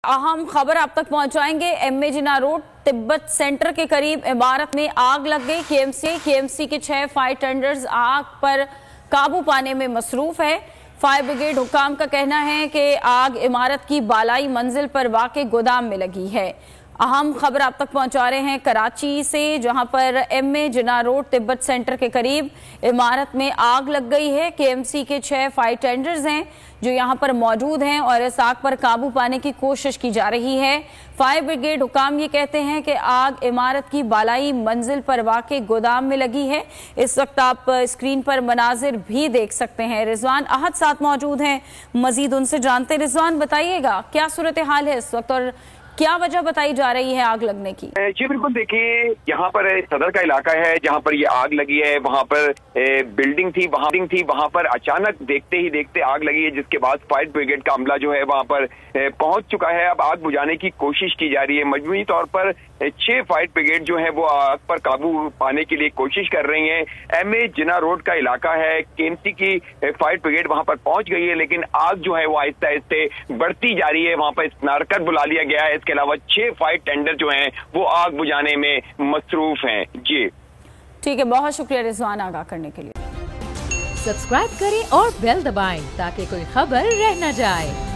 अहम खबर आप तक पहुंचाएंगे। एमए जिना रोड तिब्बत सेंटर के करीब इमारत में आग लग गई। केएमसी के 6 फायर टेंडर्स आग पर काबू पाने में मसरूफ है। फायर ब्रिगेड हुक्काम का कहना है कि आग इमारत की बालाई मंजिल पर वाक़े गोदाम में लगी है। अहम खबर आप तक पहुंचा रहे हैं कराची से, जहां पर एमए जिना रोड तिब्बत सेंटर के करीब इमारत में आग लग गई है। केएमसी के 6 फायर टेंडर्स हैं जो यहां पर मौजूद हैं और इस आग पर काबू पाने की कोशिश की जा रही है। फायर ब्रिगेड हुक्काम ये कहते हैं कि आग इमारत की बालाई मंजिल पर वाक़े गोदाम में लगी है। इस वक्त आप स्क्रीन पर मनाजिर भी देख सकते हैं। रिजवान अहद साथ मौजूद हैं, मजीद उनसे जानते। रिजवान, बताइएगा क्या सूरत हाल है इस वक्त और क्या वजह बताई जा रही है आग लगने की? जी बिल्कुल, देखिए यहाँ पर सदर का इलाका है जहाँ पर ये आग लगी है। वहाँ पर बिल्डिंग थी, वहाँ पर अचानक देखते ही देखते आग लगी है, जिसके बाद फायर ब्रिगेड का अमला जो है वहाँ पर पहुंच चुका है। अब आग बुझाने की कोशिश की जा रही है। मजमूई तौर पर 6 फायर ब्रिगेड जो है वो आग पर काबू पाने के लिए कोशिश कर रही है। एमए जिना रोड का इलाका है, केएमसी की फायर ब्रिगेड वहाँ पर पहुंच गई है, लेकिन आग जो है वो आहिस्ते आहिस्ते बढ़ती जा रही है। वहाँ पर स्नारकर बुला लिया गया है। इसके अलावा 6 फायर टेंडर जो हैं वो आग बुझाने में मसरूफ हैं। जी ठीक है, बहुत शुक्रिया रिजवान आगाह करने के लिए। सब्सक्राइब करें और बेल दबाएं ताकि कोई खबर रह न जाए।